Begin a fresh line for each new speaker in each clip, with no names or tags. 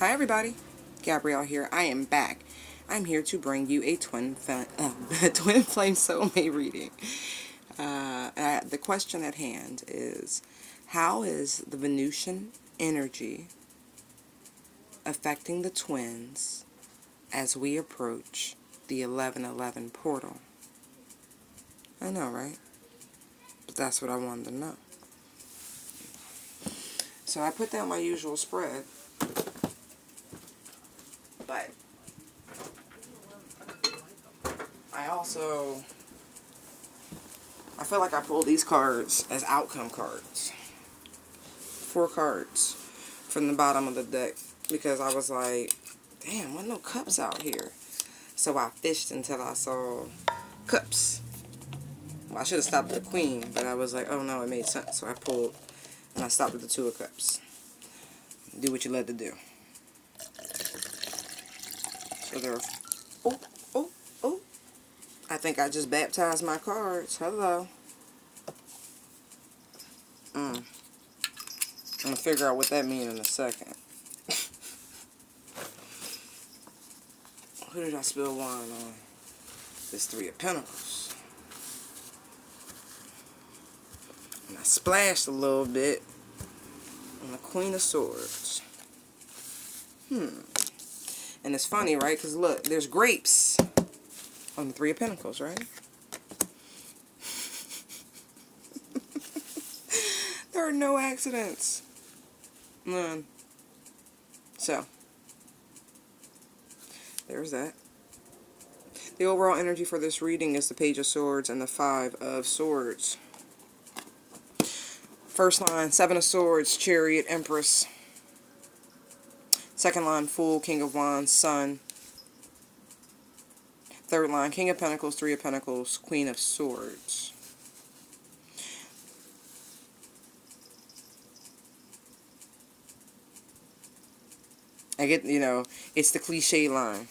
Hi everybody, Gabrielle here. I am back. I'm here to bring you a twin flame soulmate reading. The question at hand is, how is the Venusian energy affecting the twins as we approach the 1111 portal? I know, right? But that's what I wanted to know. So I put down my usual spread, but I feel like I pulled these cards as outcome cards. 4 cards from the bottom of the deck because I was like, damn, what no cups out here? So I fished until I saw cups. Well, I should have stopped at the queen, but I was like, oh no, it made sense. So I pulled and I stopped at the 2 of cups. Do what you're led to do. So there. Oh, oh, oh. I think I just baptized my cards. Hello. I'm going to figure out what that means in a second. Who did I spill wine on? This 3 of Pentacles. And I splashed a little bit on the Queen of Swords. And it's funny, right? Because look, there's grapes on the 3 of Pentacles, right? There are no accidents. None. So, there's that. The overall energy for this reading is the Page of Swords and the 5 of Swords. First line, 7 of Swords, Chariot, Empress. Second line, Fool, King of Wands, Sun. Third line, King of Pentacles, 3 of Pentacles, Queen of Swords. I get, it's the cliche line.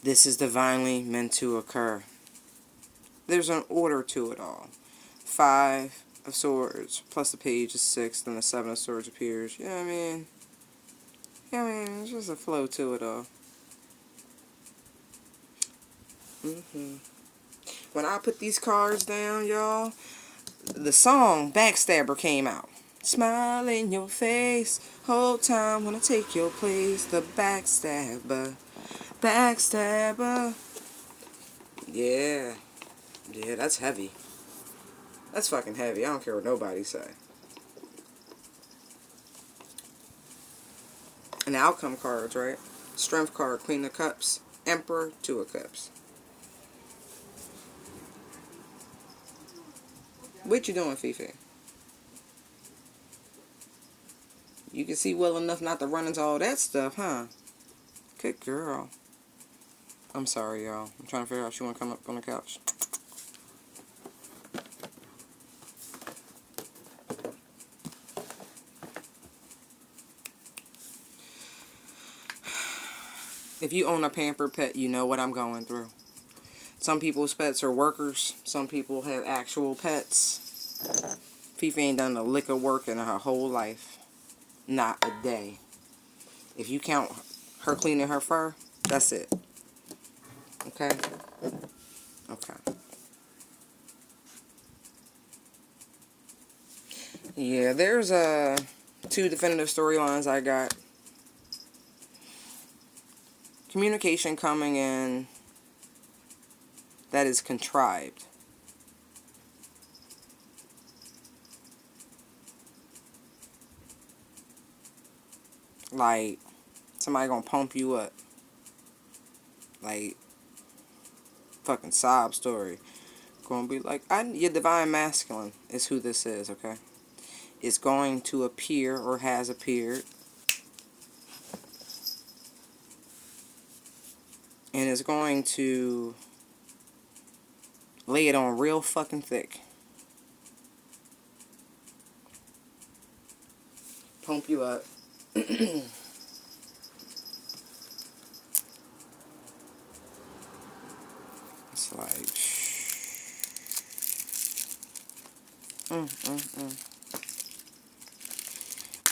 This is divinely meant to occur. There's an order to it all. 5 of Swords, plus the Page is 6, then the 7 of Swords appears. You know what I mean? It's just a flow to it all. When I put these cards down, y'all, the song Backstabber came out. Smile in your face, whole time wanna take your place. The backstabber, backstabber. Yeah, that's heavy. That's fucking heavy. I don't care what nobody say. And the outcome cards, right? Strength card, Queen of Cups, Emperor, 2 of Cups. What you doing, Fifi? You can see well enough not to run into all that stuff, huh? Good girl. I'm sorry, y'all. I'm trying to figure out if she want to come up on the couch. If you own a pampered pet, you know what I'm going through. Some people's pets are workers. Some people have actual pets. Fifi ain't done a lick of work in her whole life. Not a day. If you count her cleaning her fur, that's it. Okay? Okay. Yeah, there's 2 definitive storylines I got. Communication coming in that is contrived. Like, somebody gonna pump you up. Like, fucking sob story. Gonna be like, your divine masculine is who this is, okay? It's going to appear or has appeared. And it's going to lay it on real fucking thick. Pump you up. It's like...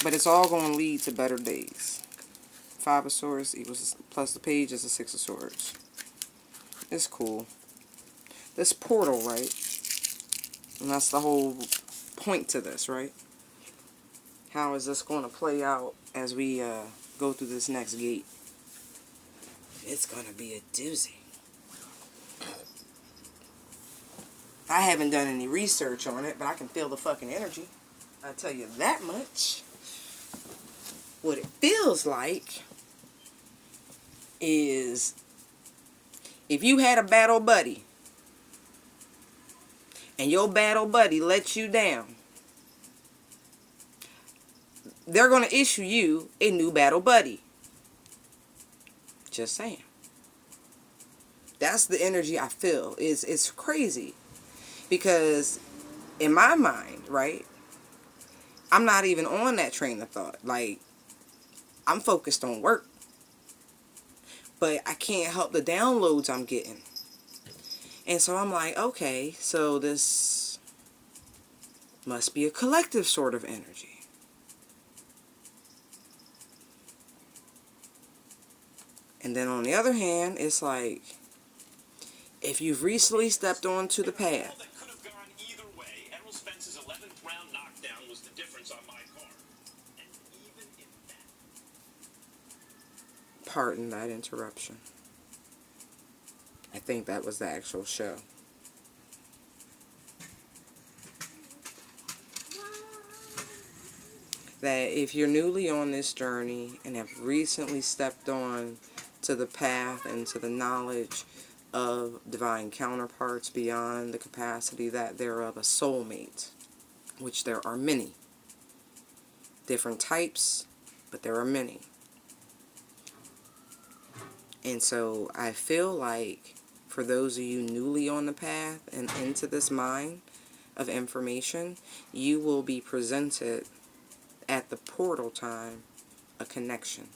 But it's all going to lead to better days Five of Swords equals plus the page is a Six of Swords. It's cool. This portal, right? And that's the whole point to this, right? How is this going to play out as we go through this next gate? It's going to be a doozy. I haven't done any research on it, but I can feel the fucking energy. I tell you that much. What it feels like is if you had a battle buddy and your battle buddy lets you down, they're going to issue you a new battle buddy. Just saying. That's the energy I feel. It's crazy. Because in my mind, right, I'm not even on that train of thought. Like, I'm focused on work. But I can't help the downloads I'm getting. And so I'm like, okay, so this must be a collective sort of energy. And then on the other hand, it's like, if you've recently stepped onto the path, pardon that interruption. I think that was the actual show. That if you're newly on this journey and have recently stepped on to the path and to the knowledge of divine counterparts beyond the capacity that they're of a soulmate, which there are many. Different types, but there are many. And so I feel like for those of you newly on the path and into this mine of information, you will be presented at the portal time a connection.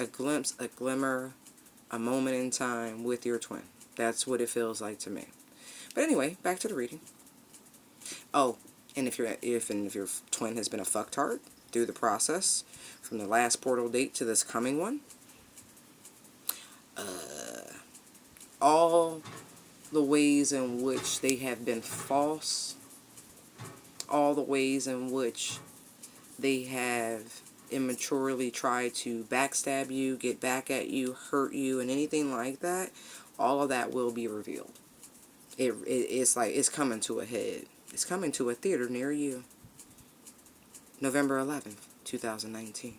A glimpse, a glimmer, a moment in time with your twin. That's what it feels like to me. But anyway, back to the reading. Oh, and if your twin has been a fucktard through the process from the last portal date to this coming one, all the ways in which they have been false, all the ways in which they have immaturely tried to backstab you, get back at you, hurt you, and anything like that, all of that will be revealed. It's like it's coming to a head. It's coming to a theater near you. November 11th, 2019.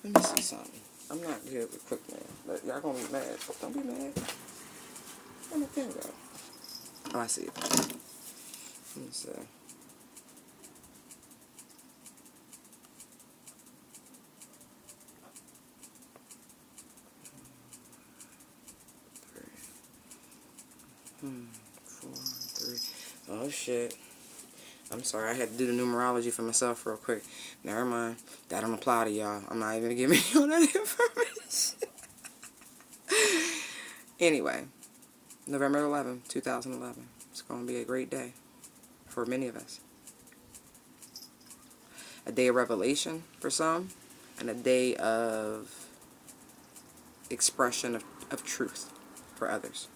Let me see something. I'm not good with quick mail, but y'all gonna be mad. Don't be mad. Where'd my pen go? Oh, I see it. Let me see. Four, three. Oh shit. I'm sorry, I had to do the numerology for myself real quick. Never mind. That don't apply to y'all. I'm not even giving you all that information. Anyway, November 11th, 2011. It's going to be a great day for many of us. A day of revelation for some, and a day of expression of truth for others.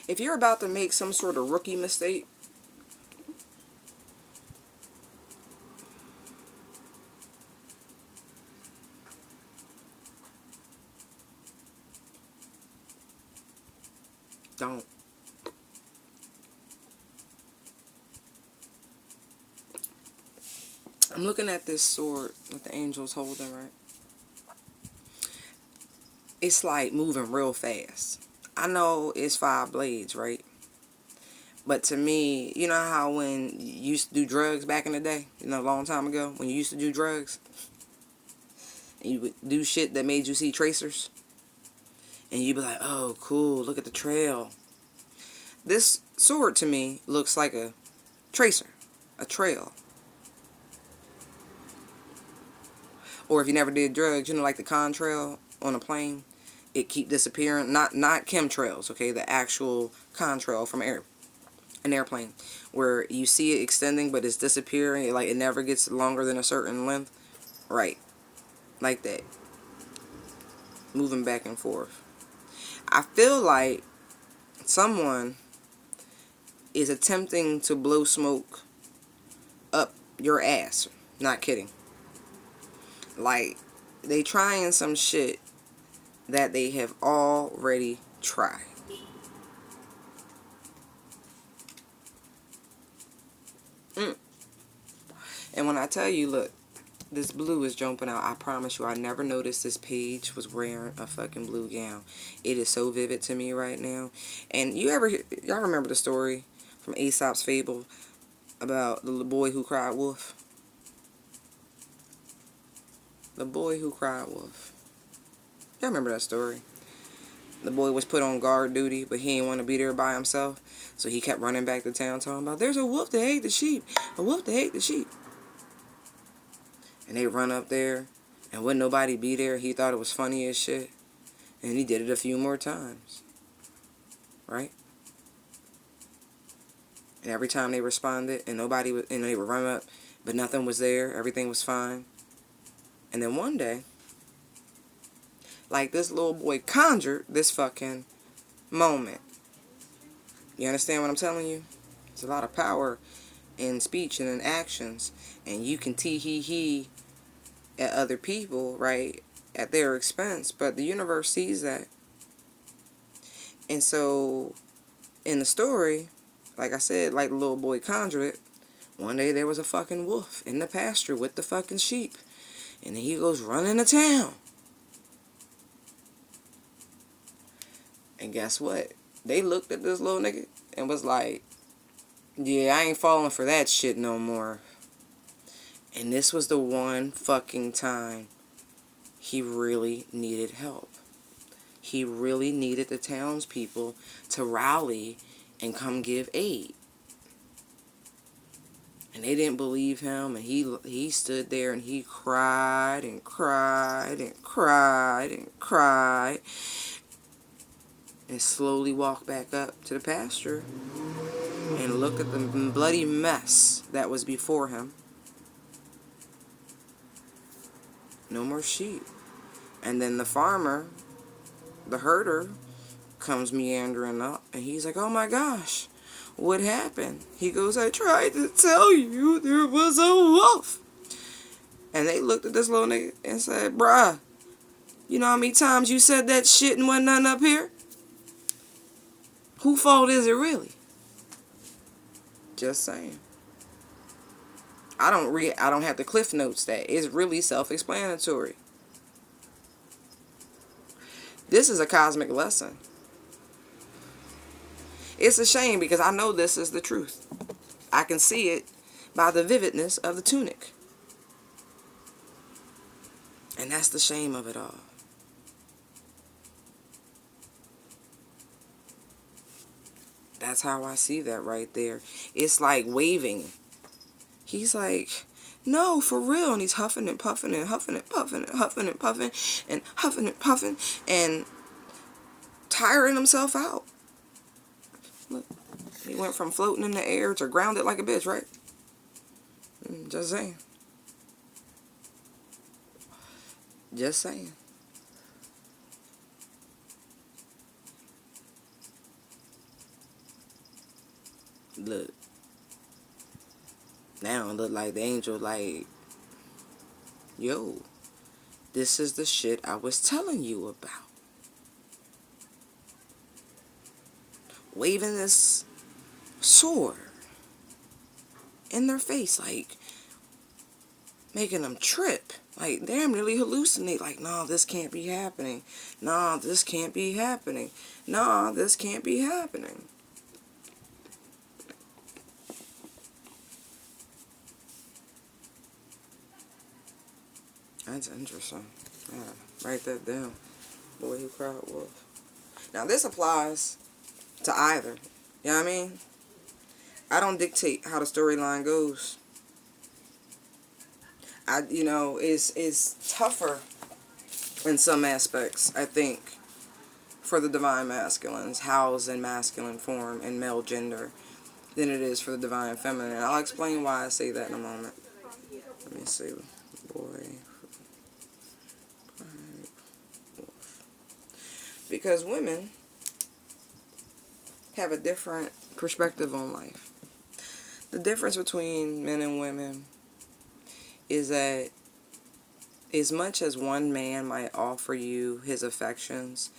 If you're about to make some sort of rookie mistake, don't. I'm looking at this sword with the angels holding, right? It's like moving real fast. I know it's 5 blades, right? But to me, you know how when you used to do drugs back in the day, you know, a long time ago, when you used to do drugs, and you would do shit that made you see tracers, and you'd be like, oh, cool, look at the trail. This sword to me looks like a tracer, a trail. Or if you never did drugs, you know, like the contrail on a plane, it keep disappearing. Not chemtrails, okay? The actual contrail from an airplane, where you see it extending, but it's disappearing. Like, it never gets longer than a certain length. Right. Like that. Moving back and forth. I feel like someone is attempting to blow smoke up your ass. Not kidding. Like, they trying some shit that they have already tried. And when I tell you, look, this blue is jumping out. I promise you, I never noticed this page was wearing a fucking blue gown. It is so vivid to me right now. And y'all remember the story from Aesop's Fable about the little boy who cried wolf? The boy who cried wolf. Y'all remember that story? The boy was put on guard duty, but he didn't want to be there by himself. So he kept running back to town talking about, there's a wolf that ate the sheep. A wolf that ate the sheep. And they run up there, and wouldn't nobody be there. He thought it was funny as shit. And he did it a few more times. Right? And every time they responded, and nobody was, and they would run up, but nothing was there. Everything was fine. And then one day, like, this little boy conjured this fucking moment. You understand what I'm telling you? There's a lot of power in speech and in actions. And you can tee-hee-hee at other people, right, at their expense, but the universe sees that. And so, in the story, like I said, like the little boy conjured it, one day there was a fucking wolf in the pasture with the fucking sheep. And then he goes running to town. And guess what? They looked at this little nigga and was like, yeah, I ain't falling for that shit no more. And this was the one fucking time he really needed help. He really needed the townspeople to rally and come give aid. And they didn't believe him, and he stood there and he cried and cried and cried and cried, and slowly walked back up to the pasture and looked at the bloody mess that was before him. No more sheep. And then the farmer, the herder, comes meandering up, and he's like, oh my gosh, what happened? He goes, I tried to tell you there was a wolf. And they looked at this little nigga and said, bruh, you know how many times you said that shit and wasn't nothing up here? Whose fault is it really? Just saying. I don't have the cliff notes that. It's really self-explanatory. This is a cosmic lesson. It's a shame because I know this is the truth. I can see it by the vividness of the tunic. And that's the shame of it all. That's how I see that right there. It's like waving. He's like, no, for real. And he's huffing and puffing and huffing and puffing and huffing and puffing and huffing and puffing and tiring himself out. Look, he went from floating in the air to grounded like a bitch, right? Just saying. Just saying. Look. Now it look like the angel like, yo, this is the shit I was telling you about. Waving this sword in their face, like making them trip. Like, damn, really hallucinate. Like, nah, this can't be happening. Nah, this can't be happening. Nah, this can't be happening. That's interesting. Yeah, write that down. Boy who cried wolf. Now, this applies to either. You know what I mean? I don't dictate how the storyline goes. It's tougher in some aspects, I think, for the divine masculines, housed in masculine form and male gender, than it is for the divine feminine. I'll explain why I say that in a moment. Let me see. Boy. Because women have a different perspective on life. The difference between men and women is that as much as one man might offer you his affections,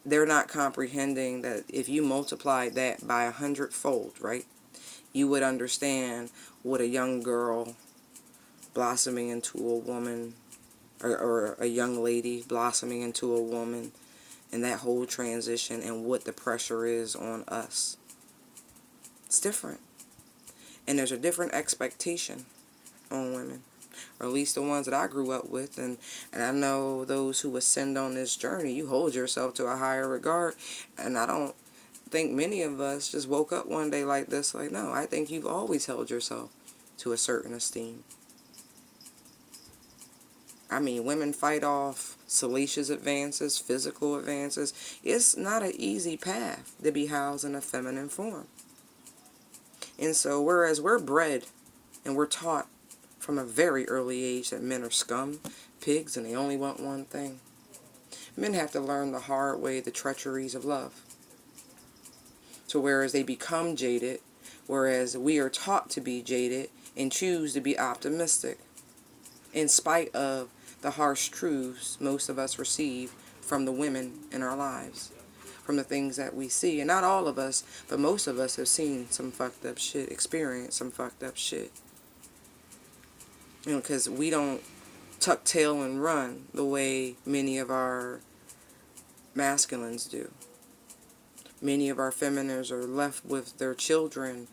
they're not comprehending that if you multiplied that by 100-fold, right, you would understand what a young girl blossoming into a woman, or a young lady blossoming into a woman, and that whole transition, and what the pressure is on us. It's different. And there's a different expectation on women, or at least the ones that I grew up with, and I know those who ascend on this journey, you hold yourself to a higher regard, and I don't think many of us just woke up one day like this, like, no, I think you've always held yourself to a certain esteem. I mean, women fight off salacious advances, physical advances. It's not an easy path to be housed in a feminine form. And so, whereas we're bred and we're taught from a very early age that men are scum, pigs, and they only want one thing, men have to learn the hard way the treacheries of love. So whereas they become jaded, whereas we are taught to be jaded and choose to be optimistic, in spite of the harsh truths most of us receive from the women in our lives, from the things that we see. And not all of us, but most of us have seen some fucked up shit, experienced some fucked up shit. You know, because we don't tuck tail and run the way many of our masculines do. Many of our feminines are left with their children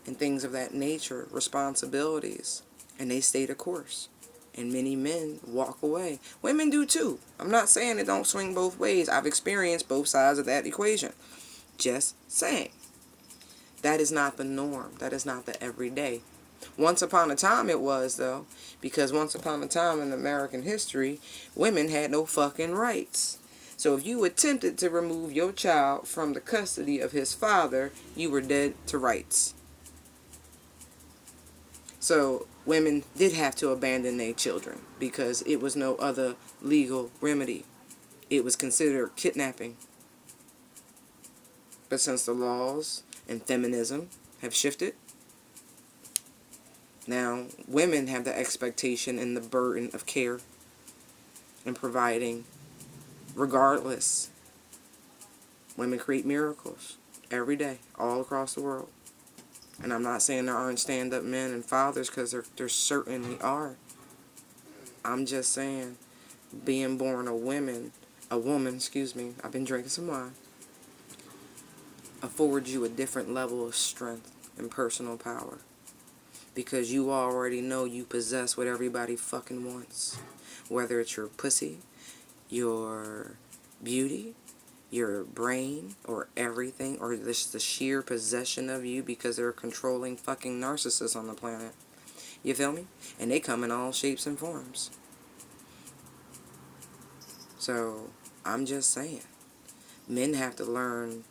and things of that nature, responsibilities, and they stay the course. And many men walk away. Women do too. I'm not saying it don't swing both ways. I've experienced both sides of that equation. Just saying. That is not the norm. That is not the everyday. Once upon a time it was, though. Because once upon a time in American history, women had no fucking rights. So if you attempted to remove your child from the custody of his father, you were dead to rights. So women did have to abandon their children because it was no other legal remedy. It was considered kidnapping. But since the laws and feminism have shifted, now women have the expectation and the burden of care and providing regardless. Women create miracles every day, all across the world. And I'm not saying there aren't stand-up men and fathers, because there certainly are. I'm just saying, being born a woman, I've been drinking some wine, affords you a different level of strength and personal power. Because you already know you possess what everybody fucking wants. Whether it's your pussy, your beauty, your brain, or everything, or just the sheer possession of you, because they're controlling fucking narcissists on the planet. You feel me? And they come in all shapes and forms. So, I'm just saying, men have to learn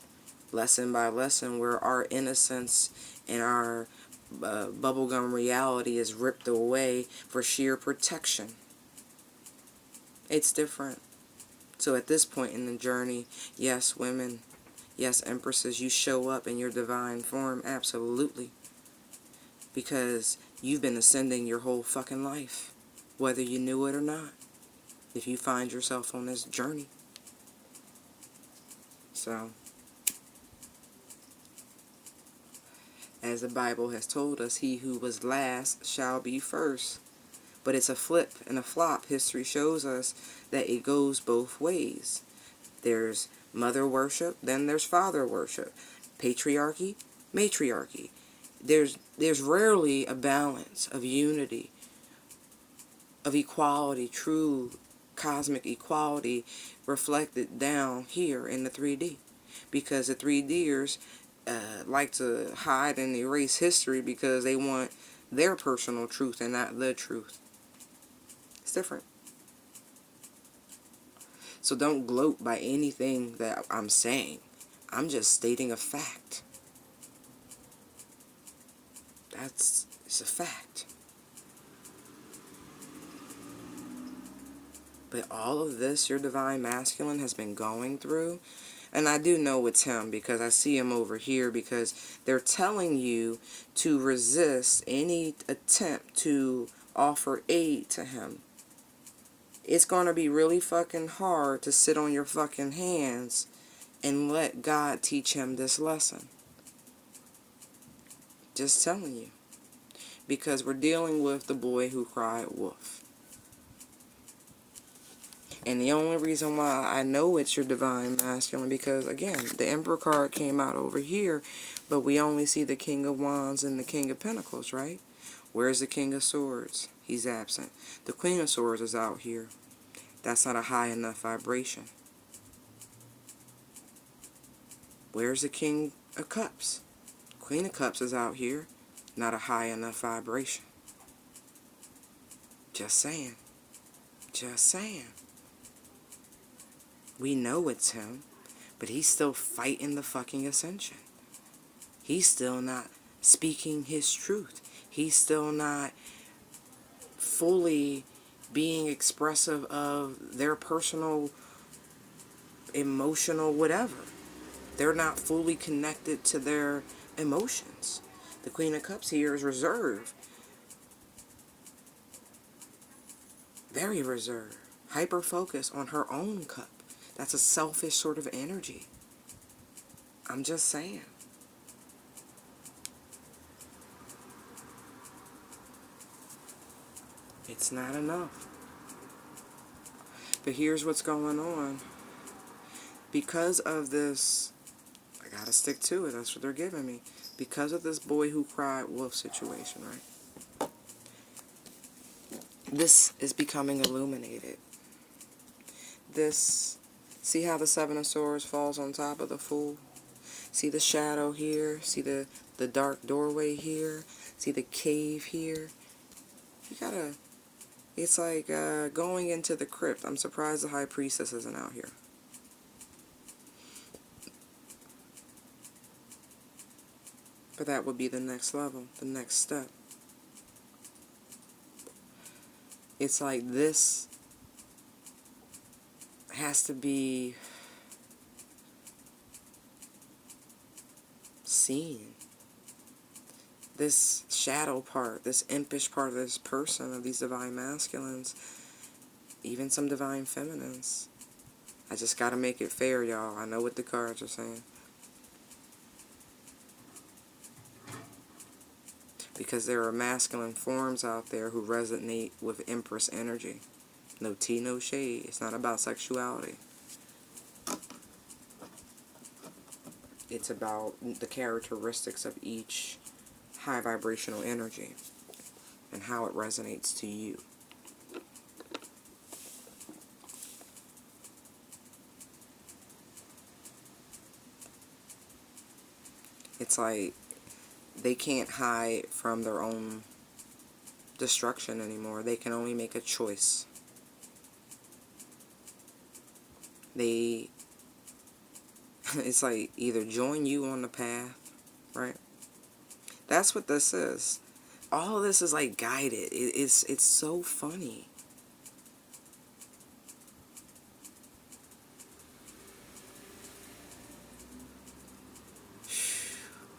lesson by lesson where our innocence and our bubblegum reality is ripped away for sheer protection. It's different. So at this point in the journey, yes, women, yes, empresses, you show up in your divine form, absolutely. Because you've been ascending your whole fucking life, whether you knew it or not, if you find yourself on this journey. So, as the Bible has told us, he who was last shall be first. But it's a flip and a flop. History shows us that it goes both ways. There's mother worship, then there's father worship. Patriarchy, matriarchy. There's rarely a balance of unity, of equality, true cosmic equality reflected down here in the 3D. Because the 3Ders like to hide and erase history because they want their personal truth and not the truth. It's different. So don't gloat by anything that I'm saying. I'm just stating a fact. It's a fact. But all of this your divine masculine has been going through, and I do know it's him because I see him over here, because they're telling you to resist any attempt to offer aid to him. It's going to be really fucking hard to sit on your fucking hands and let God teach him this lesson. Just telling you. Because we're dealing with the boy who cried wolf. And the only reason why I know it's your divine masculine, because again, the Emperor card came out over here, but we only see the King of Wands and the King of Pentacles, right? Where's the King of Swords? He's absent. The Queen of Swords is out here. That's not a high enough vibration. Where's the King of Cups? Queen of Cups is out here. Not a high enough vibration. Just saying. Just saying. We know it's him, but he's still fighting the fucking ascension. He's still not speaking his truth. He's still not fully being expressive of their personal, emotional whatever. They're not fully connected to their emotions. The Queen of Cups here is reserved. Very reserved. Hyper-focused on her own cup. That's a selfish sort of energy. I'm just saying. It's not enough. But here's what's going on. Because of this, I gotta stick to it. That's what they're giving me. Because of this boy who cried wolf situation, right? This is becoming illuminated. This, see how the Seven of Swords falls on top of the Fool? See the shadow here? See the dark doorway here? See the cave here? You gotta, it's like going into the crypt. I'm surprised the High Priestess isn't out here. But that would be the next level, the next step. It's like this has to be seen. This shadow part, this impish part of this person, of these divine masculines, even some divine feminines. I just gotta make it fair, y'all. I know what the cards are saying. Because there are masculine forms out there who resonate with Empress energy. No tea, no shade. It's not about sexuality. It's about the characteristics of each high vibrational energy and how it resonates to you. It's like they can't hide from their own destruction anymore. They can only make a choice. It's like either join you on the path, right? That's what this is. All of this is like guided. It's so funny.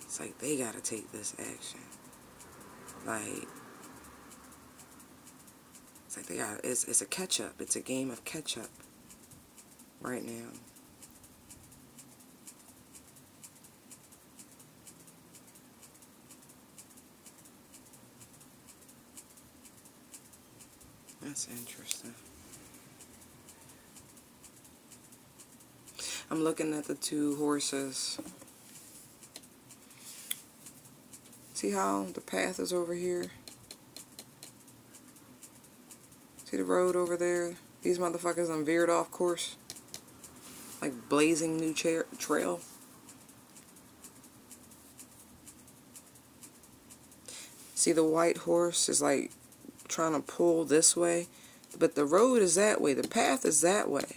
It's like they gotta take this action. Like, it's like they got, it's a catch up. It's a game of catch up right now. That's interesting. I'm looking at the two horses. See how the path is over here? See the road over there? These motherfuckers done veered off course. Like blazing new trail. See the white horse is like trying to pull this way. But the road is that way. The path is that way.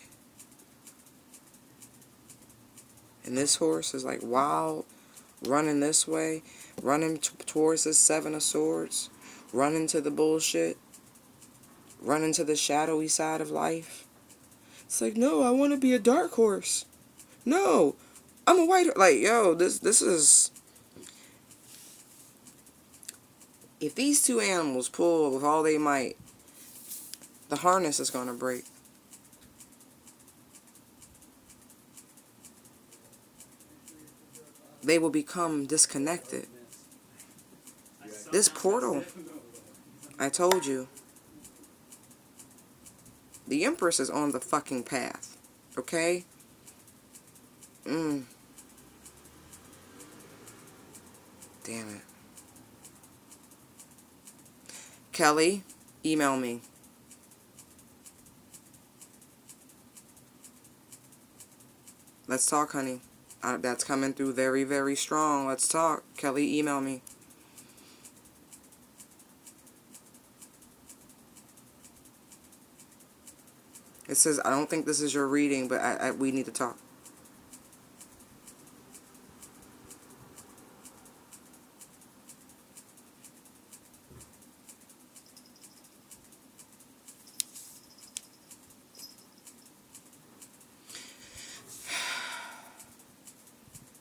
And this horse is like wild, running this way, running towards this Seven of Swords, running to the bullshit, running to the shadowy side of life. It's like, no, I want to be a dark horse. No, I'm a white. Like, yo, this is. If these two animals pull with all they might, the harness is going to break. They will become disconnected. This portal, I told you, the Empress is on the fucking path. Okay? Damn it. Kelly, email me. Let's talk, honey. That's coming through very, very strong. Let's talk. Kelly, email me. It says, I don't think this is your reading, but we need to talk.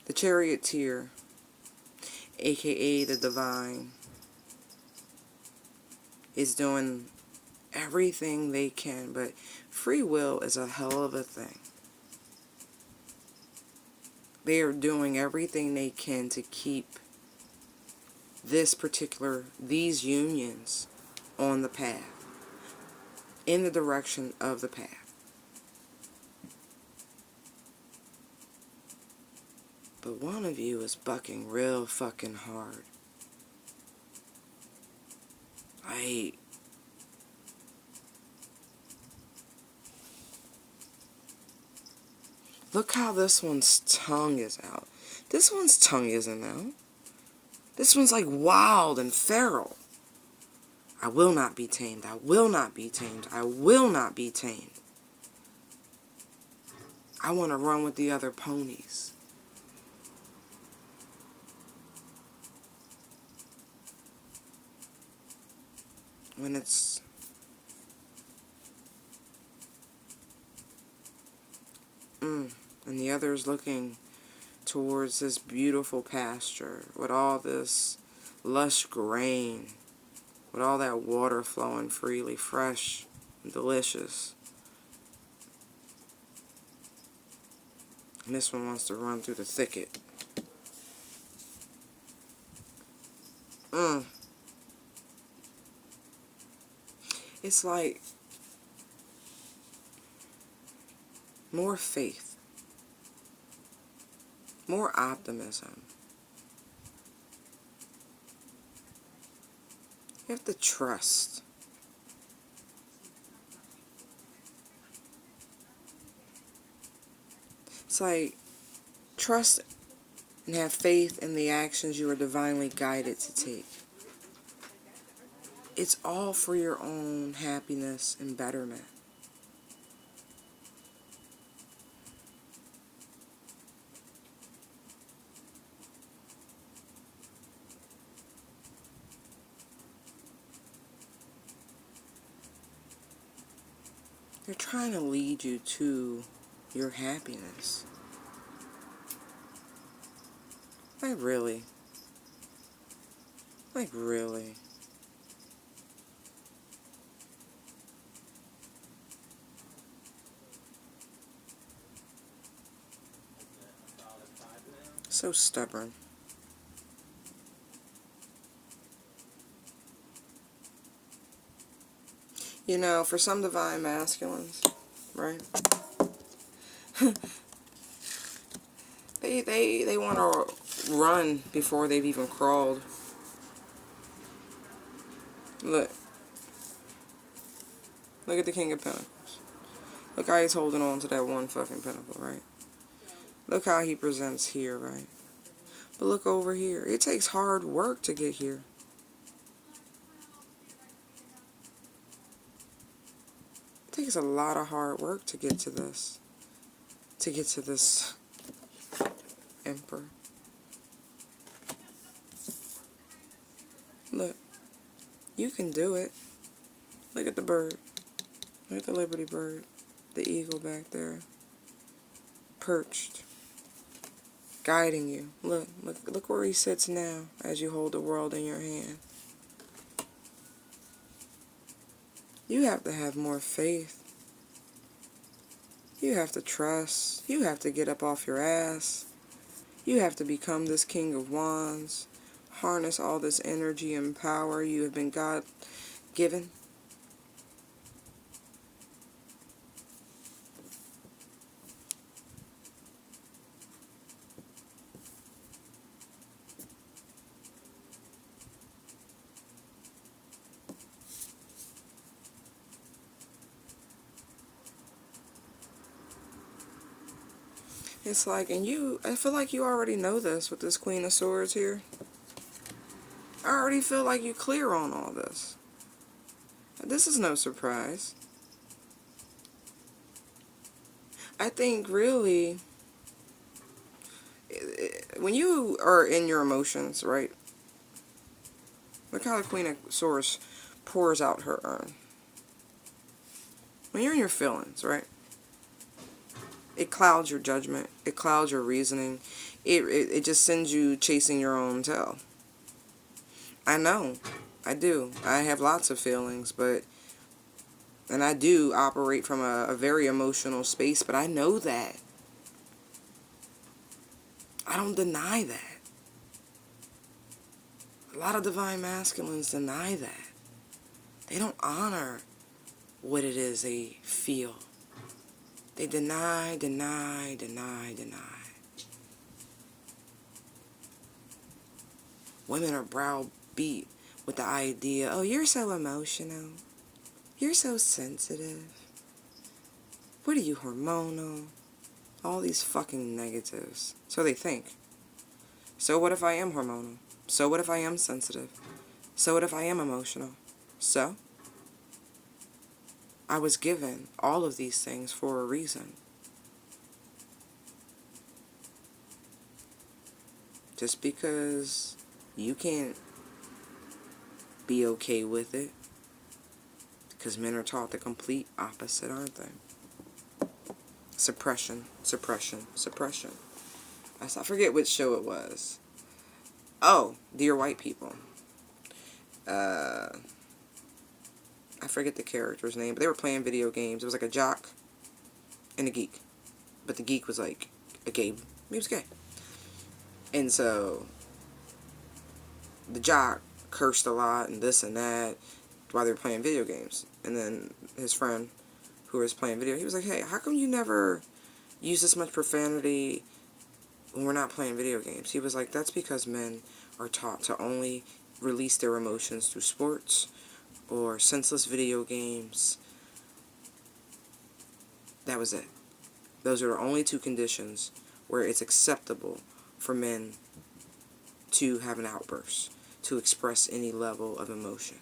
The Charioteer, aka the Divine, is doing everything they can, but free will is a hell of a thing. They are doing everything they can to keep these unions on the path, in the direction of the path. But one of you is bucking real fucking hard. Look how this one's tongue is out. This one's tongue isn't out. This one's like wild and feral. I will not be tamed. I will not be tamed. I will not be tamed. I want to run with the other ponies. When it's... and the other's looking towards this beautiful pasture with all this lush grain, with all that water flowing freely, fresh and delicious. And this one wants to run through the thicket. It's like more faith, more optimism. You have to trust. It's like trust and have faith in the actions you are divinely guided to take. It's all for your own happiness and betterment. They're trying to lead you to your happiness. Like really. Like really. So stubborn. You know, for some divine masculines, right? they want to run before they've even crawled. Look. Look at the King of Pentacles. Look how he's holding on to that one fucking pentacle, right? Look how he presents here, right? But look over here. It takes hard work to get here. It takes a lot of hard work to get to this. To get to this Emperor. Look. You can do it. Look at the bird. Look at the Liberty bird. The eagle back there. Perched. Guiding you. Look where he sits now as you hold the world in your hand. You have to have more faith. You have to trust. You have to get up off your ass. You have to become this King of Wands. Harness all this energy and power you have been God given. It's like, and I feel like you already know this with this Queen of Swords here. I already feel like you're clear on all this. This is no surprise. I think really, when you are in your emotions, right? Look how the Queen of Swords pours out her urn. When you're in your feelings, right? It clouds your judgment. It clouds your reasoning. It just sends you chasing your own tail. I know. I do. I have lots of feelings, and I do operate from a very emotional space, but I know that. I don't deny that. A lot of divine masculines deny that. They don't honor what it is they feel. They deny. Women are browbeat with the idea, oh, you're so emotional. You're so sensitive. What are you, hormonal? All these fucking negatives. So they think. So what if I am hormonal? So what if I am sensitive? So what if I am emotional? So? I was given all of these things for a reason. Just because you can't be okay with it, because men are taught the complete opposite, aren't they? Suppression, suppression, suppression. I forget which show it was. Oh, Dear White People. I forget the character's name, but they were playing video games. It was like a jock and a geek. But the geek was like a gay. He was gay. And so the jock cursed a lot and this and that while they were playing video games. And then his friend who was playing video, he was like, hey, how come you never use this much profanity when we're not playing video games? He was like, that's because men are taught to only release their emotions through sports or senseless video games. That was it. Those are the only two conditions where it's acceptable for men to have an outburst, to express any level of emotion.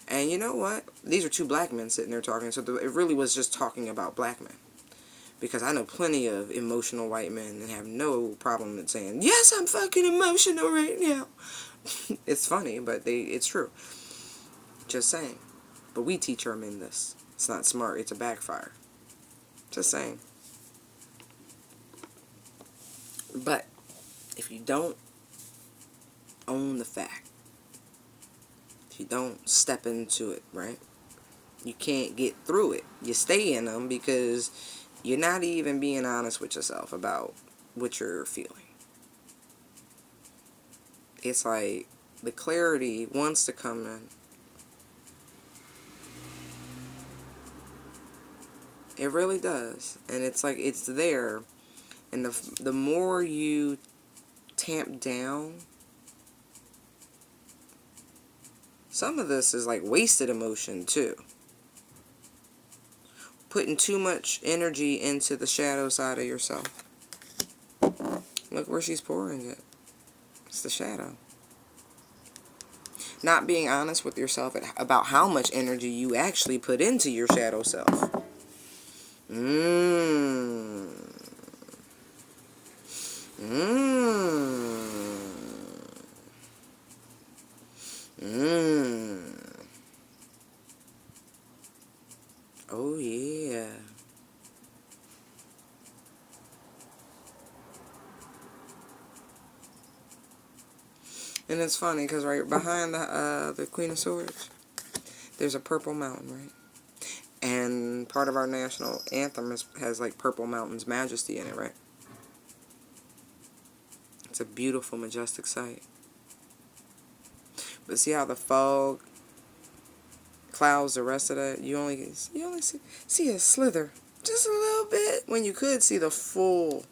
And you know what? These are two black men sitting there talking, so it really was just talking about black men. Because I know plenty of emotional white men that have no problem in saying, yes, I'm fucking emotional right now. It's funny, but it's true. Just saying. But we teach our men this. It's not smart. It's a backfire. Just saying. But if you don't own the fact, if you don't step into it, right, you can't get through it. You stay in them because you're not even being honest with yourself about what you're feeling. It's like the clarity wants to come in. It really does. And it's like it's there. And the more you tamp down, some of this is like wasted emotion too. Putting too much energy into the shadow side of yourself. Look where she's pouring it. It's the shadow. Not being honest with yourself about how much energy you actually put into your shadow self. And it's funny because right behind the Queen of Swords, there's a purple mountain, right? And part of our national anthem has like Purple Mountain's majesty in it, right? It's a beautiful, majestic sight. But see how the fog clouds the rest of that? You only see a slither, just a little bit, when you could see the full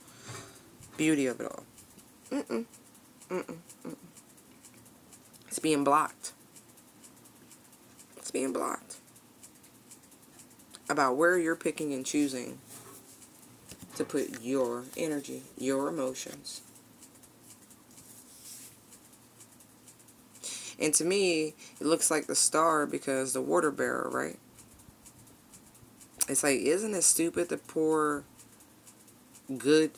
beauty of it all. Mm-mm. Mm-mm. Mm-mm. It's being blocked. It's being blocked. About where you're picking and choosing to put your energy, your emotions. And to me, it looks like the star because the water bearer, right? It's like, isn't it stupid to pour good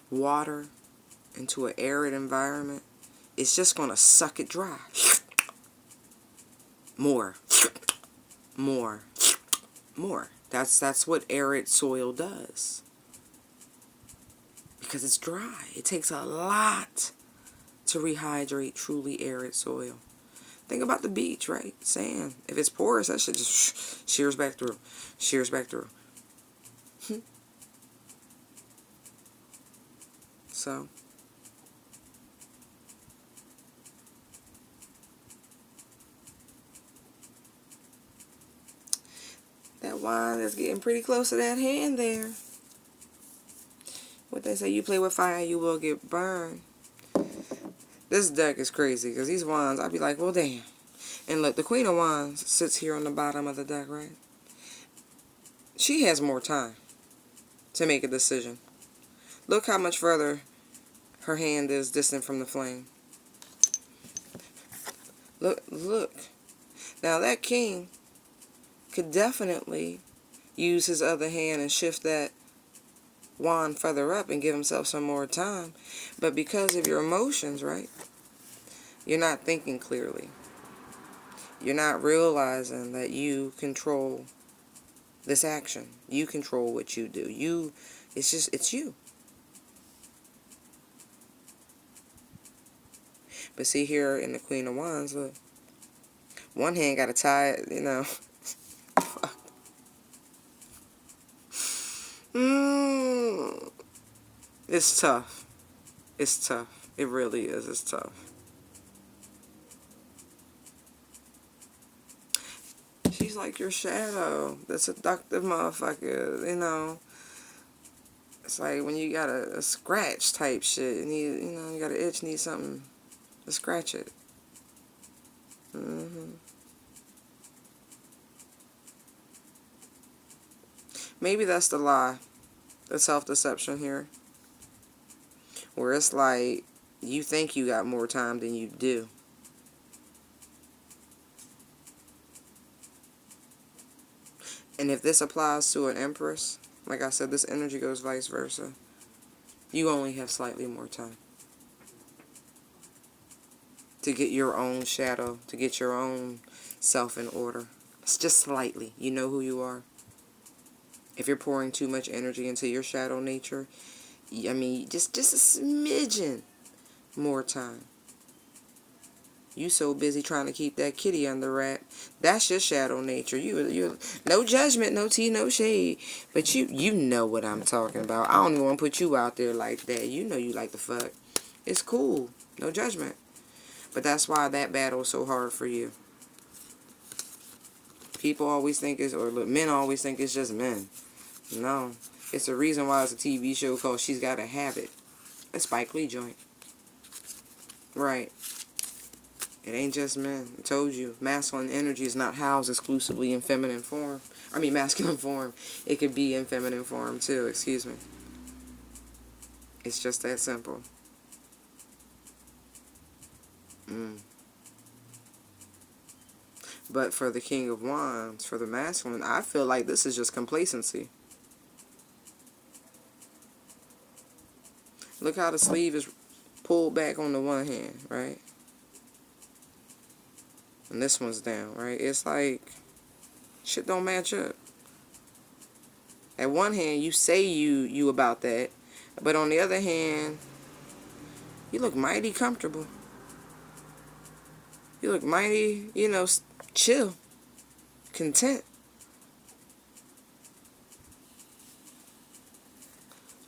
water into an arid environment? It's just going to suck it dry. More. More. More. That's what arid soil does. Because it's dry. It takes a lot to rehydrate truly arid soil. Think about the beach, right? Sand. If it's porous, that shit just shears back through. Shears back through. So. That wine is getting pretty close to that hand there. What they say, you play with fire, you will get burned. This deck is crazy, because these wands, I'd be like, well, damn. And look, the Queen of Wands sits here on the bottom of the deck, right? She has more time to make a decision. Look how much further her hand is distant from the flame. Look, look. Now, that king could definitely use his other hand and shift that wand further up and give himself some more time. But because of your emotions, right, you're not thinking clearly. You're not realizing that you control this action. You control what you do. It's you. But see here in the Queen of Wands, look. One hand got to tie it, you know. It's tough. It's tough. It really is. It's tough. She's like your shadow. The seductive motherfucker, you know. It's like when you got a scratch type shit. You got an itch, need something to scratch it. Maybe that's the lie. The self-deception here. Where it's like, you think you got more time than you do. And if this applies to an empress, like I said, this energy goes vice versa. You only have slightly more time to get your own shadow, to get your own self in order. It's just slightly. You know who you are. If you're pouring too much energy into your shadow nature, I mean, just a smidgen more time. You so busy trying to keep that kitty under wrap. That's your shadow nature. You no judgment, no tea, no shade. But you know what I'm talking about. I don't even want to put you out there like that. You know you like the fuck. It's cool. No judgment. But that's why that battle is so hard for you. People always think it's, or men always think it's just men. No. It's the reason why it's a TV show called She's Gotta Have It. A Spike Lee joint. Right. It ain't just men. I told you, masculine energy is not housed exclusively in feminine form. I mean, masculine form. It could be in feminine form too, excuse me. It's just that simple. But for the King of Wands, for the masculine, I feel like this is just complacency. Look how the sleeve is pulled back on the one hand, right? And this one's down, right? It's like, shit don't match up. At one hand, you say you about that. But on the other hand, you look mighty comfortable. You look mighty, you know, chill, content.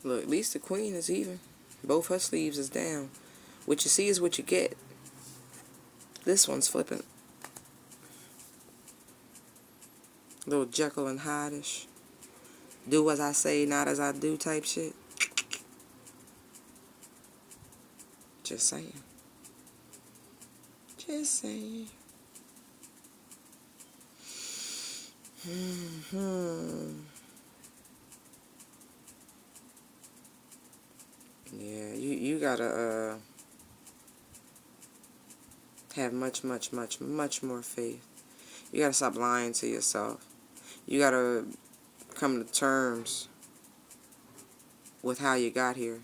Look, at least the queen is even. Both her sleeves is down. What you see is what you get. This one's flipping. Little Jekyll and Hyde-ish. Do as I say, not as I do type shit. Just saying. Just saying. Yeah, you gotta have much more faith. You gotta stop lying to yourself. You gotta come to terms with how you got here.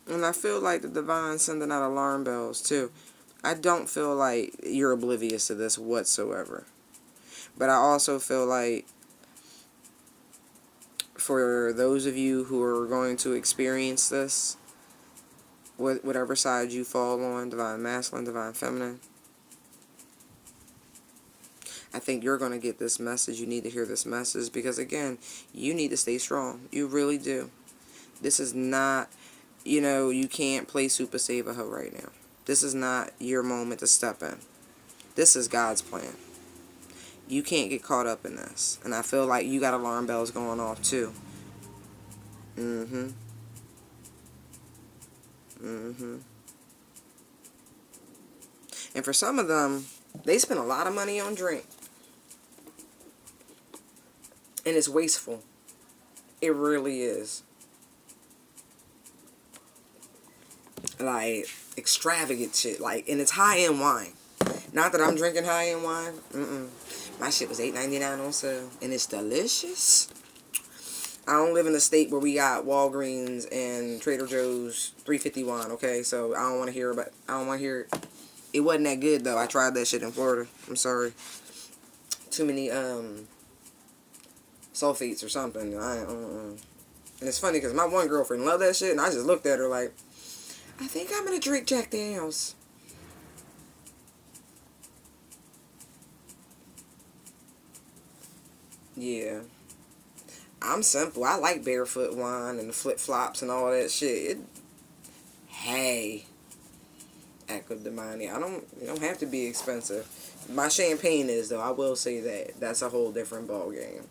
And I feel like the divine's sending out alarm bells too. I don't feel like you're oblivious to this whatsoever. But I also feel like for those of you who are going to experience this, whatever side you fall on, divine masculine, divine feminine, I think you're going to get this message. You need to hear this message because, again, you need to stay strong. You really do. This is not, you know, you can't play Super Save a Hoe right now. This is not your moment to step in. This is God's plan. You can't get caught up in this. And I feel like you got alarm bells going off too. And for some of them, they spend a lot of money on drink. And it's wasteful. It really is. Like, extravagant shit. Like, and it's high-end wine. Not that I'm drinking high-end wine. My shit was $8.99 on sale. And it's delicious. I don't live in a state where we got Walgreens and Trader Joe's $3.50 wine, okay? So I don't want to hear about, I don't want to hear it. It wasn't that good, though. I tried that shit in Florida. I'm sorry. Too many, sulfates or something. And it's funny because my one girlfriend loved that shit, and I just looked at her like, I think I'm going to drink Jack Daniels. Yeah. I'm simple. I like barefoot wine and the flip-flops and all that shit. Hey. Echo Demani. It don't have to be expensive. My champagne is, though. I will say that. That's a whole different ball game.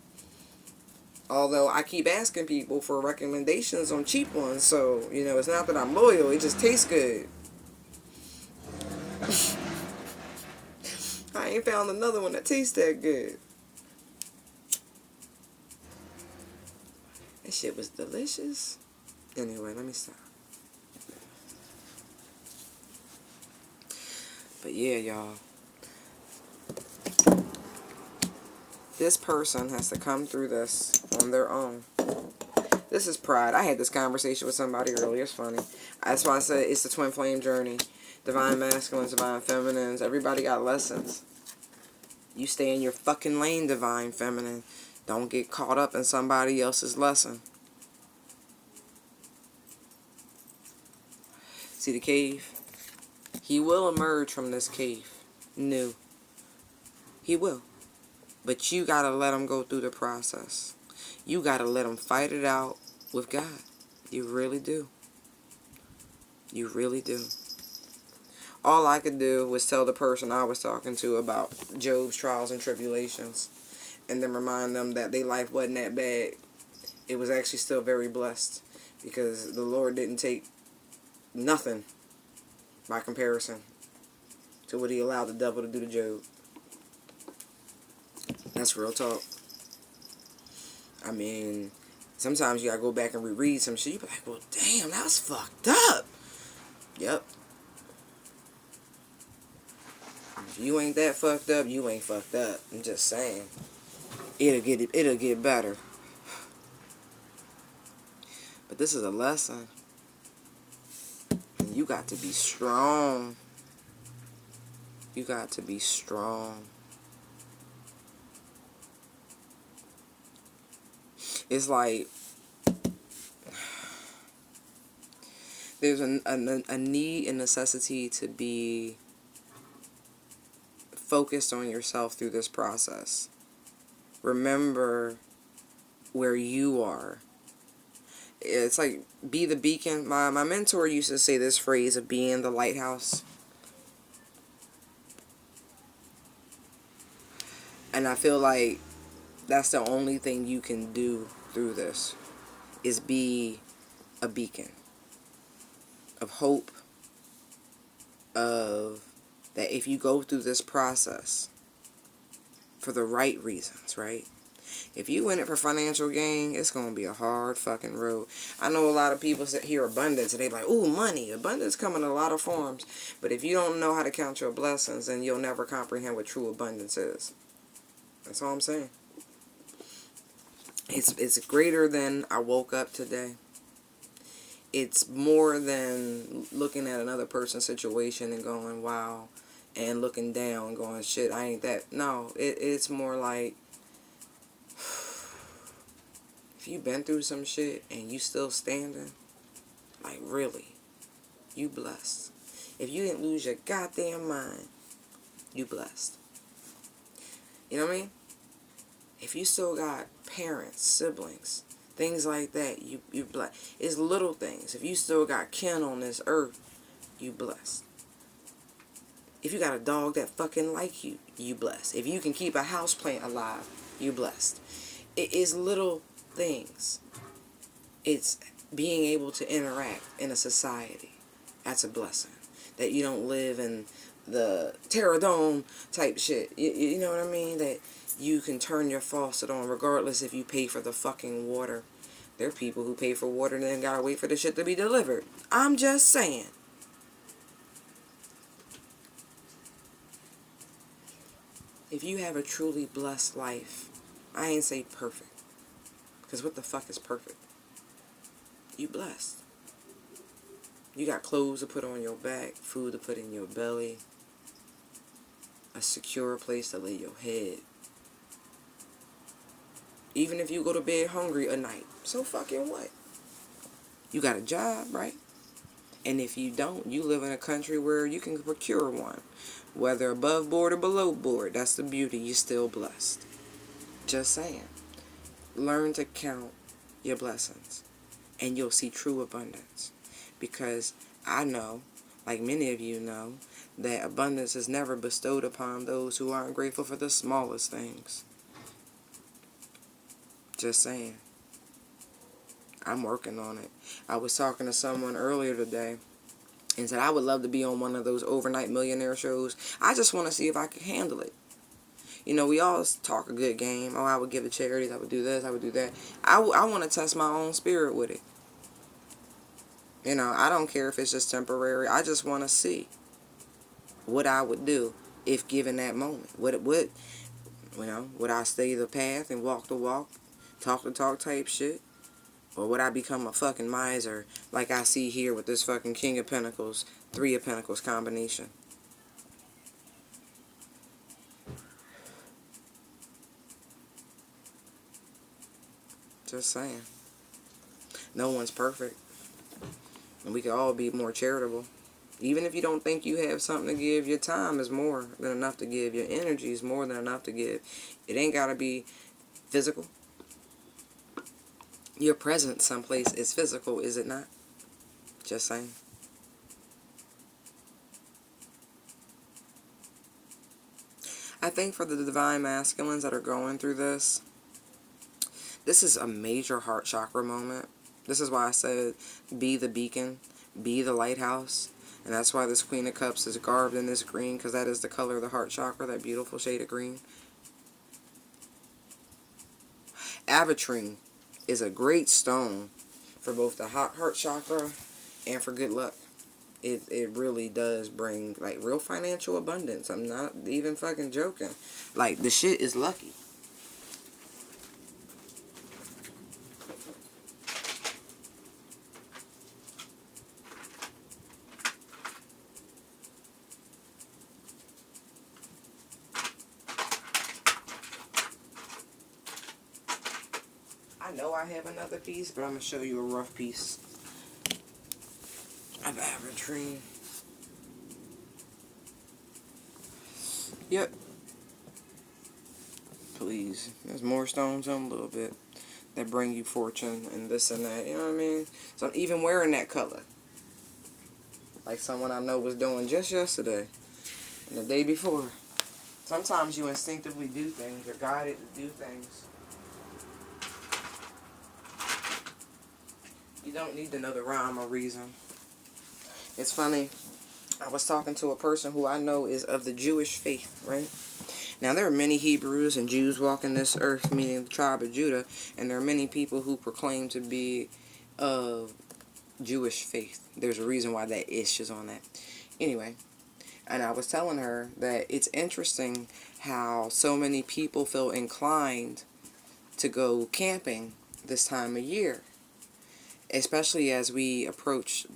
Although I keep asking people for recommendations on cheap ones, so, you know, it's not that I'm loyal, it just tastes good. I ain't found another one that tastes that good. That shit was delicious. Anyway, let me stop. But yeah, y'all. This person has to come through this on their own. This is pride. I had this conversation with somebody earlier. It's funny. That's why I said it's the twin flame journey. Divine masculines, divine feminines. Everybody got lessons. You stay in your fucking lane, divine feminine. Don't get caught up in somebody else's lesson. See the cave? He will emerge from this cave. New. He will. But you gotta let him go through the process. You gotta let him fight it out with God. You really do. You really do. All I could do was tell the person I was talking to about Job's trials and tribulations. And then remind them that their life wasn't that bad. It was actually still very blessed. Because the Lord didn't take nothing by comparison to what he allowed the devil to do to Job. That's real talk. I mean, sometimes you gotta go back and reread some shit. You be like, well, damn, that was fucked up. Yep. If you ain't that fucked up, you ain't fucked up. I'm just saying. It'll get better. But this is a lesson. And you got to be strong. You got to be strong. It's like, There's a need and necessity to be focused on yourself through this process. Remember where you are. It's like, be the beacon. My mentor used to say this phrase of being the lighthouse. And I feel like that's the only thing you can do through this, is be a beacon of hope, of that if you go through this process for the right reasons, right? If you in it for financial gain, it's going to be a hard fucking road. I know a lot of people hear abundance and they like, ooh, money. Abundance come in a lot of forms. But if you don't know how to count your blessings, then you'll never comprehend what true abundance is. That's all I'm saying. It's greater than I woke up today. It's more than looking at another person's situation and going, wow, and looking down and going, shit, I ain't that. No, it's more like, if you've been through some shit and you still standing, like, really, you blessed. If you didn't lose your goddamn mind, you blessed. You know what I mean? If you still got parents, siblings, things like that, you blessed. It's little things. If you still got kin on this earth, you blessed. If you got a dog that fucking like you, you blessed. If you can keep a houseplant alive, you blessed. It is little things. It's being able to interact in a society. That's a blessing. That you don't live in the Terradome type shit. You know what I mean? That you can turn your faucet on regardless if you pay for the fucking water. There are people who pay for water and then gotta wait for the shit to be delivered. I'm just saying. If you have a truly blessed life, I ain't say perfect. Because what the fuck is perfect? You blessed. You got clothes to put on your back, food to put in your belly, a secure place to lay your head. Even if you go to bed hungry a night, so fucking what? You got a job, right? And if you don't, you live in a country where you can procure one. Whether above board or below board, that's the beauty. You're still blessed. Just saying. Learn to count your blessings, and you'll see true abundance. Because I know, like many of you know, that abundance is never bestowed upon those who aren't grateful for the smallest things. Just saying. I'm working on it. I was talking to someone earlier today and said I would love to be on one of those overnight millionaire shows. I just want to see if I can handle it. You know, we all talk a good game. Oh, I would give to charities. I would do this. I would do that. I want to test my own spirit with it. You know, I don't care if it's just temporary. I just want to see what I would do if given that moment. Would I stay the path and walk the walk, talk the talk type shit? Or would I become a fucking miser like I see here with this fucking King of Pentacles, Three of Pentacles combination? Just saying. No one's perfect. And we could all be more charitable. Even if you don't think you have something to give, your time is more than enough to give. Your energy is more than enough to give. It ain't got to be physical. Your presence someplace is physical, is it not? Just saying. I think for the divine masculines that are going through this is a major heart chakra moment. This is why I said be the beacon, be the lighthouse. And that's why this Queen of Cups is garbed in this green, because that is the color of the heart chakra, that beautiful shade of green. Avitrine is a great stone for both the heart chakra and for good luck. It really does bring, like, real financial abundance. I'm not even fucking joking. Like, the shit is lucky. I know I have another piece, but I'm going to show you a rough piece. of aventurine. Yep. Please. There's more stones on a little bit that bring you fortune and this and that. You know what I mean? So I'm even wearing that color. Like someone I know was doing just yesterday and the day before. Sometimes you instinctively do things. You're guided to do things. You don't need to know the rhyme or reason. It's funny. I was talking to a person who I know is of the Jewish faith, right? Now, there are many Hebrews and Jews walking this earth, meaning the tribe of Judah, and there are many people who proclaim to be of Jewish faith. There's a reason why that ish is on that. Anyway, and I was telling her that it's interesting how so many people feel inclined to go camping this time of year, especially as we approach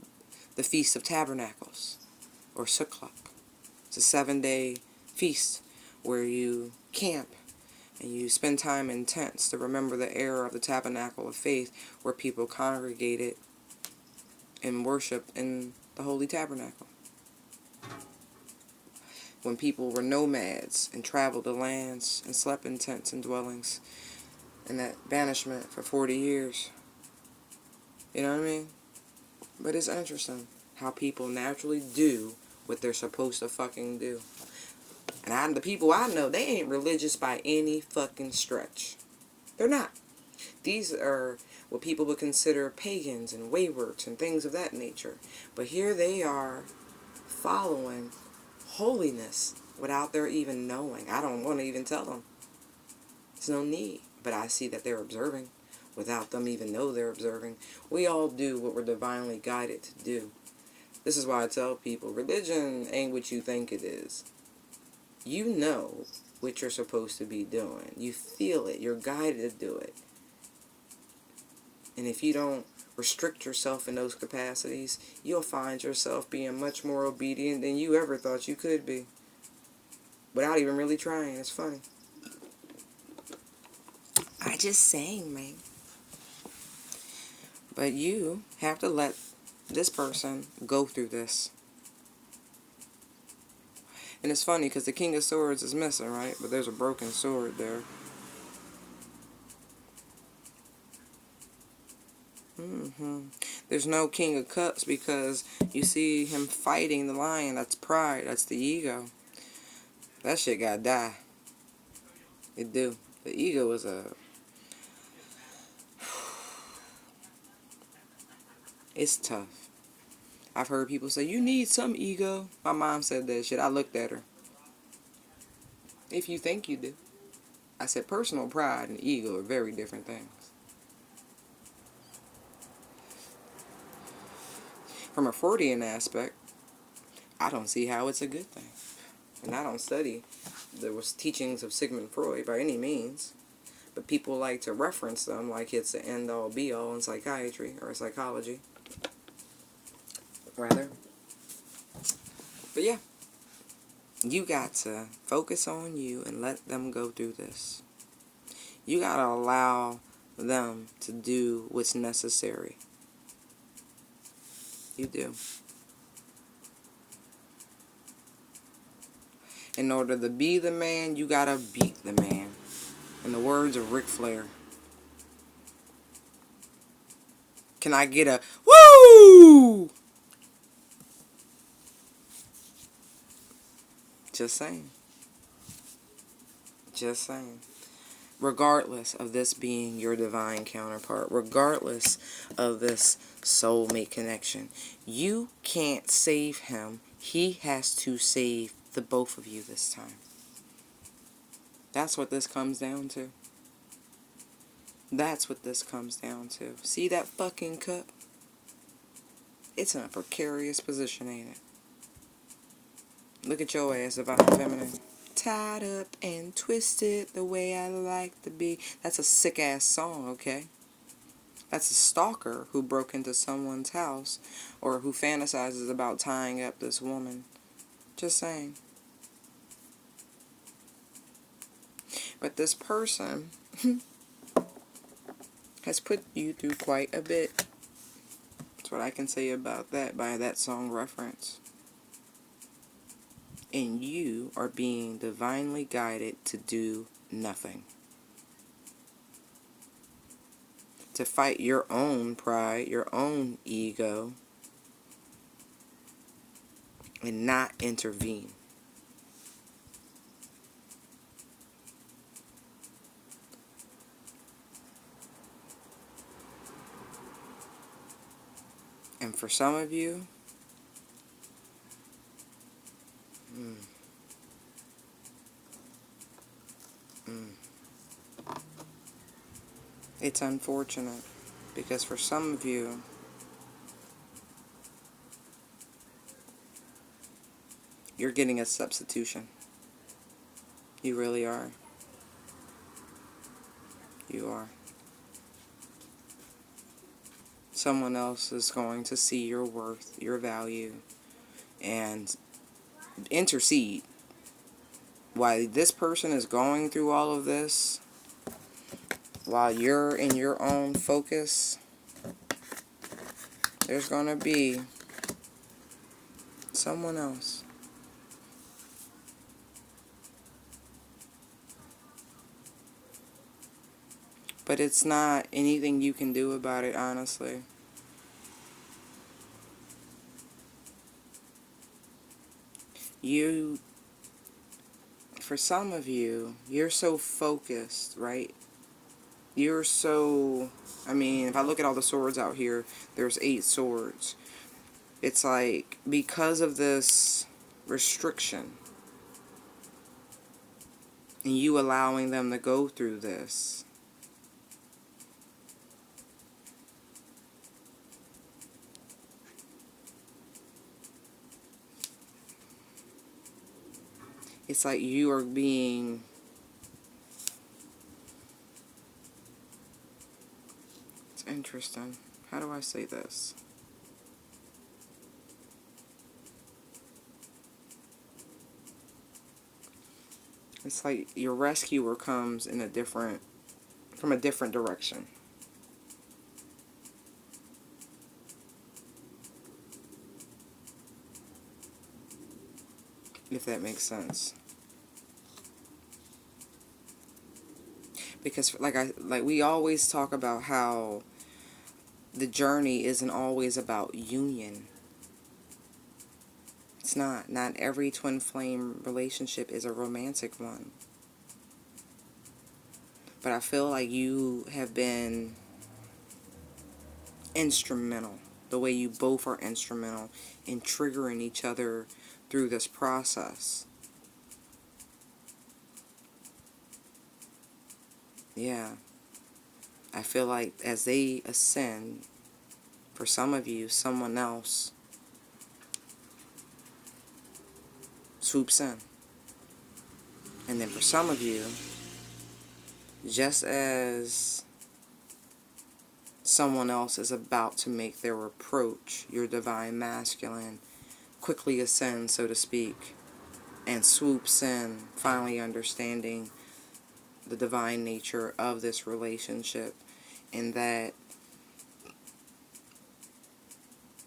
the Feast of Tabernacles, or Sukkot. It's a 7-day feast where you camp and you spend time in tents to remember the era of the tabernacle of faith where people congregated and worshiped in the holy tabernacle. When people were nomads and traveled the lands and slept in tents and dwellings in that banishment for 40 years. You know what I mean? But it's interesting how people naturally do what they're supposed to fucking do. And the people I know, they ain't religious by any fucking stretch. They're not. These are what people would consider pagans and waywards and things of that nature. But here they are following holiness without their even knowing. I don't want to even tell them. There's no need. But I see that they're observing without them even know they're observing. We all do what we're divinely guided to do. This is why I tell people, religion ain't what you think it is. You know what you're supposed to be doing. You feel it. You're guided to do it. And if you don't restrict yourself in those capacities, you'll find yourself being much more obedient than you ever thought you could be. Without even really trying. It's funny. I just saying, man. But you have to let this person go through this. And it's funny because the King of Swords is missing, right? But there's a broken sword there. There's no King of Cups because you see him fighting the lion. That's pride. That's the ego. That shit gotta die. It do. The ego is a... It's tough. I've heard people say, you need some ego. My mom said that shit. I looked at her. If you think you do. I said personal pride and ego are very different things. From a Freudian aspect, I don't see how it's a good thing. And I don't study the teachings of Sigmund Freud by any means. But people like to reference them like it's the end-all be-all in psychiatry or psychology. Rather. But yeah. You got to focus on you and let them go through this. You got to allow them to do what's necessary. You do. In order to be the man, you got to beat the man. In the words of Ric Flair. Can I get a woo? Just saying. Just saying. Regardless of this being your divine counterpart, regardless of this soulmate connection, you can't save him. He has to save the both of you this time. That's what this comes down to. That's what this comes down to. See that fucking cup? It's in a precarious position, ain't it? Look at your ass, divine feminine. Tied up and twisted the way I like to be. That's a sick-ass song, okay? That's a stalker who broke into someone's house or who fantasizes about tying up this woman. Just saying. But this person has put you through quite a bit. That's what I can say about that by that song reference. And you are being divinely guided to do nothing. To fight your own pride, your own ego, and not intervene. And for some of you, it's unfortunate, because for some of you, you're getting a substitution. You really are. You are. Someone else is going to see your worth, your value, and intercede. While this person is going through all of this, while you're in your own focus, there's going to be someone else. But it's not anything you can do about it, honestly. For some of you, you're so focused, right? You're so, I mean, if I look at all the swords out here, there's 8 swords. It's like, because of this restriction, and you allowing them to go through this, it's like you are being, it's interesting. How do I say this? It's like your rescuer comes in from a different direction. If that makes sense. Because like we always talk about how the journey isn't always about union. It's not. Not every twin flame relationship is a romantic one. But I feel like you have been instrumental. The way you both are instrumental in triggering each other through this process. Yeah. I feel like as they ascend, for some of you, someone else swoops in. And then for some of you, just as someone else is about to make their approach, your divine masculine quickly ascends, so to speak, and swoops in, finally understanding the divine nature of this relationship, and that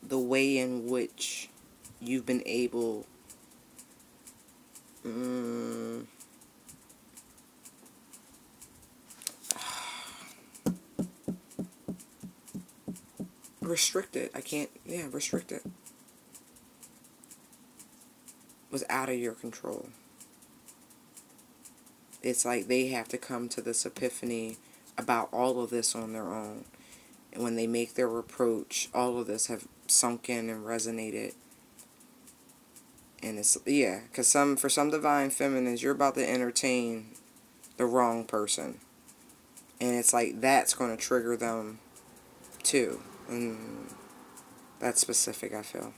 the way in which you've been able restrict it. Restrict it. Was out of your control. It's like they have to come to this epiphany about all of this on their own. And when they make their approach, all of this have sunk in and resonated. And it's, yeah, because for some divine feminines, you're about to entertain the wrong person. And it's like that's going to trigger them too. And that's specific, I feel.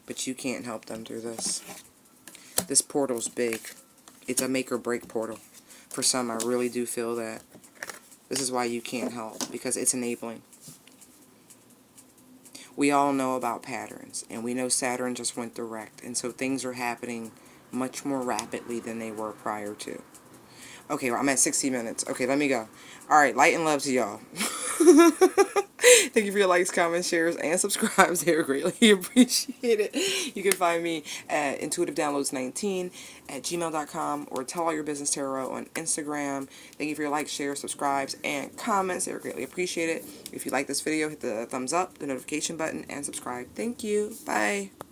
But you can't help them through this. This portal's big. It's a make or break portal. For some, I really do feel that. This is why you can't help, because it's enabling. We all know about patterns, and we know Saturn just went direct, and so things are happening much more rapidly than they were prior to. Okay, well, I'm at 60 minutes. Okay, let me go. Alright, light and love to y'all. Thank you for your likes, comments, shares, and subscribes. They are greatly appreciated. You can find me at intuitivedownloads19 at gmail.com or Tell All Your Business Tarot on Instagram. Thank you for your likes, shares, subscribes, and comments. They are greatly appreciated. If you like this video, hit the thumbs up, the notification button, and subscribe. Thank you. Bye.